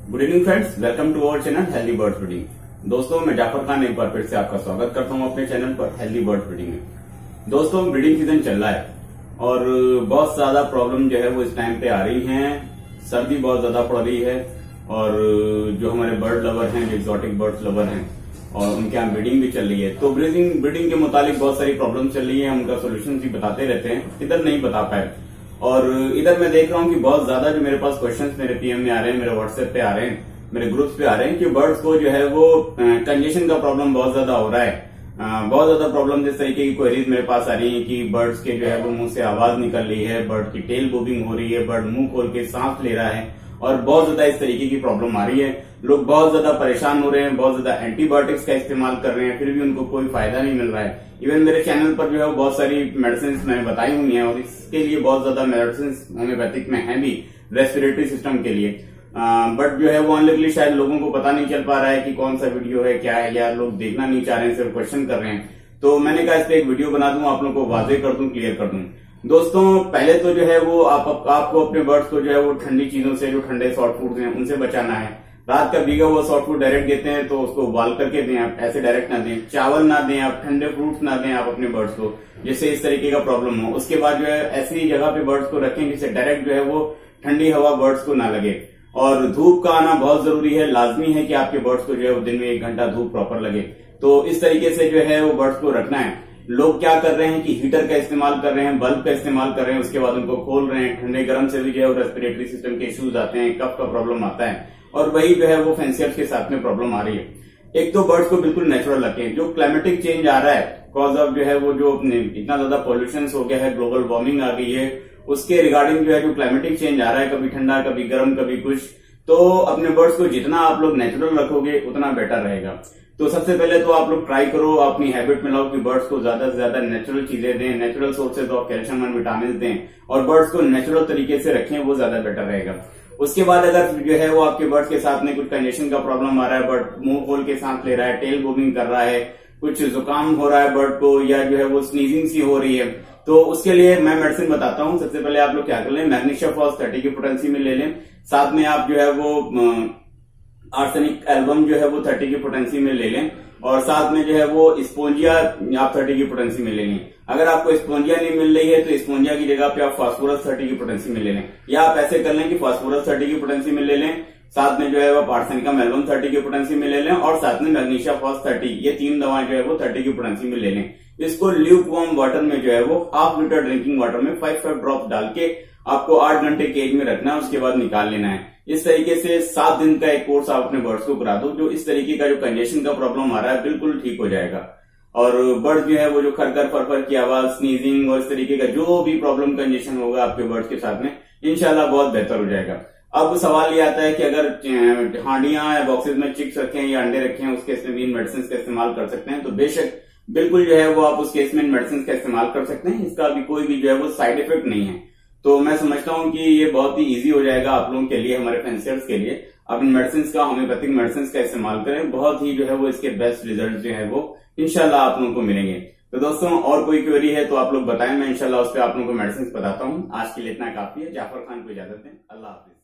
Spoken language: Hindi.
Good evening friends, welcome to our channel healthy bird feeding. दोस्तों, मैं जाफर खान एक बार फिर से आपका स्वागत करता हूं अपने चैनल पर हेल्दी बर्ड फीडिंग में। दोस्तों, ब्रीडिंग सीजन चल रहा है और बहुत ज्यादा प्रॉब्लम जो है वो इस टाइम पे आ रही है। सर्दी बहुत ज्यादा पड़ रही है और जो हमारे बर्ड लवर हैं, जो एक्सोटिक बर्ड लवर हैं, और उनके यहाँ ब्रीडिंग भी चल रही है। तो ब्रीडिंग के मुतालिक बहुत सारी प्रॉब्लम चल रही है। हम उनका सोल्यूशन भी बताते रहते हैं, इधर नहीं बता पाए। और इधर मैं देख रहा हूँ कि बहुत ज्यादा जो मेरे पास क्वेश्चंस मेरे पीएम में आ रहे हैं, मेरे व्हाट्सएप पे आ रहे हैं, मेरे ग्रुप्स पे आ रहे हैं कि बर्ड्स को जो है वो कंजेशन का प्रॉब्लम बहुत ज्यादा हो रहा है। बहुत ज्यादा प्रॉब्लम जिस तरीके की क्वेरीज मेरे पास आ रही है कि बर्ड्स के जो है वो मुंह से आवाज निकल रही है, बर्ड की टेल बूबिंग हो रही है, बर्ड मुंह खोल के सांस ले रहा है और बहुत ज्यादा इस तरीके की प्रॉब्लम आ रही है। लोग बहुत ज्यादा परेशान हो रहे हैं, बहुत ज्यादा एंटीबायोटिक्स का इस्तेमाल कर रहे हैं, फिर भी उनको कोई फायदा नहीं मिल रहा है। इवन मेरे चैनल पर जो है बहुत सारी मेडिसिन मैंने बताई हुई हैं और इसके लिए बहुत ज्यादा मेडिसिन होम्योपैथिक में है भी रेस्पिरेटरी सिस्टम के लिए। बट जो है वो अनलकली शायद लोगों को पता नहीं चल पा रहा है कि कौन सा वीडियो है, क्या है, या लोग देखना नहीं चाह रहे हैं, सिर्फ क्वेश्चन कर रहे हैं। तो मैंने कहा इस पे एक वीडियो बना दूं, आप लोग को वाज़ेह कर दूं, क्लियर कर दूं। दोस्तों, पहले तो जो है वो आपको अपने बर्ड्स को जो है वो ठंडी चीजों से, जो ठंडे सॉफ्ट फूड हैं, उनसे बचाना है। रात का भीगा हुआ सॉफ्ट फूड डायरेक्ट देते हैं तो उसको उबाल करके दें आप, ऐसे डायरेक्ट ना दें। चावल ना दें आप, ठंडे फ्रूट्स ना दें आप अपने बर्ड्स को, जिससे इस तरीके का प्रॉब्लम हो। उसके बाद जो है ऐसी जगह पे बर्ड्स को रखें जिससे डायरेक्ट जो है वो ठंडी हवा बर्ड्स को ना लगे। और धूप का आना बहुत जरूरी है, लाजमी है कि आपके बर्ड्स को जो है दिन में 1 घंटा धूप प्रॉपर लगे। तो इस तरीके से जो है वो बर्ड्स को रखना है। लोग क्या कर रहे हैं कि हीटर का इस्तेमाल कर रहे हैं, बल्ब का इस्तेमाल कर रहे हैं, उसके बाद उनको खोल रहे हैं। ठंडे गर्म से भी जो है वो रेस्पिरेटरी सिस्टम के इश्यूज आते हैं, कफ का प्रॉब्लम आता है और वही जो है वो फैंसियर्स के साथ में प्रॉब्लम आ रही है। एक तो बर्ड्स को बिल्कुल नेचुरल रखें। जो क्लाइमेटिक चेंज आ रहा है कॉज ऑफ जो है वो जो इतना ज्यादा पॉल्यूशन हो गया है, ग्लोबल वार्मिंग आ गई है, उसके रिगार्डिंग जो है जो क्लाइमेटिक चेंज आ रहा है, कभी ठंडा कभी गर्म कभी कुछ, तो अपने बर्ड्स को जितना आप लोग नेचुरल रखोगे उतना बेटर रहेगा। तो सबसे पहले तो आप लोग ट्राई करो, अपनी हैबिट में लाओ कि बर्ड्स को ज्यादा से ज्यादा नेचुरल चीजें दें, natural sources of calcium and vitamin दें और बर्ड्स को नेचुरल तरीके से रखें, वो ज्यादा बेटर रहेगा। उसके बाद अगर जो है वो आपके बर्ड्स के साथ में कुछ कंजेशन का प्रॉब्लम आ रहा है, बर्ड मुंह खोल के सांस ले रहा है, टेल बूबिंग कर रहा है, कुछ जुकाम हो रहा है बर्ड को, या जो है वो स्नीजिंग सी हो रही है, तो उसके लिए मैं मेडिसिन बताता हूँ। सबसे पहले आप लोग क्या कर लें, मैग्नीशिया फॉस 30 की पोटेंसी में ले लें। साथ में आप जो है वो आर्सेनिक एल्बम जो है वो 30 की पोटेंसी में ले लें और साथ में जो है वो स्पोंजिया आप 30 की पोटेंसी में ले लें। अगर आपको स्पोंजिया नहीं मिल रही है तो स्पोंजिया की जगह पे आप फास्फोरस 30 की पोटेंसी में ले लें, या आप ऐसे कर लें कि फास्फोरस 30 की पोटेंसी में ले लें, साथ में जो है वो आर्सेनिकम एल्बम 30 की पोटेंसी में ले लें और साथ में मैग्नीशिया फॉस 30, ये 3 दवाएं जो है वो 30 की पोटेंसी में ले लें। इसको ल्यूक वार्म वाटर में जो है वो 1/2 लीटर ड्रिंकिंग वाटर में 5 ड्रॉप डाल के आपको 8 घंटे केज में रखना है, उसके बाद निकाल लेना है। इस तरीके से 7 दिन का एक कोर्स आप अपने बर्ड्स को करा दो, जो इस तरीके का जो कंजेशन का प्रॉब्लम आ रहा है बिल्कुल ठीक हो जाएगा। और बर्ड जो है वो जो खरखर फरफर की आवाज, स्नीजिंग और इस तरीके का जो भी प्रॉब्लम कंजेशन होगा आपके बर्ड्स के साथ में, इंशाल्लाह बहुत बेहतर हो जाएगा। अब सवाल ये आता है कि अगर हांडियां या बॉक्सेस में चिक्स रखे हैं या अंडे रखे हैं, उस केस में भी इन मेडिसिन का इस्तेमाल कर सकते हैं। तो बेशक बिल्कुल जो है वो आप उस केस में इन मेडिसिन का इस्तेमाल कर सकते हैं, इसका भी कोई भी जो है वो साइड इफेक्ट नहीं है। तो मैं समझता हूं कि ये बहुत ही इजी हो जाएगा आप लोगों के लिए, हमारे फैंसियर्स के लिए। आप इन मेडिसिन का, होम्योपैथिक मेडिसिन का इस्तेमाल करें, बहुत ही जो है वो इसके बेस्ट रिजल्ट जो है वो इंशाल्लाह आप लोगों को मिलेंगे। तो दोस्तों, और कोई क्वेरी है तो आप लोग बताएं, मैं इंशाल्लाह उस पर आप लोगों को मेडिसिन बताता हूं। आज के लिए इतना काफी है। जाफर खान को इजाजत दें। अल्लाह हाफिज।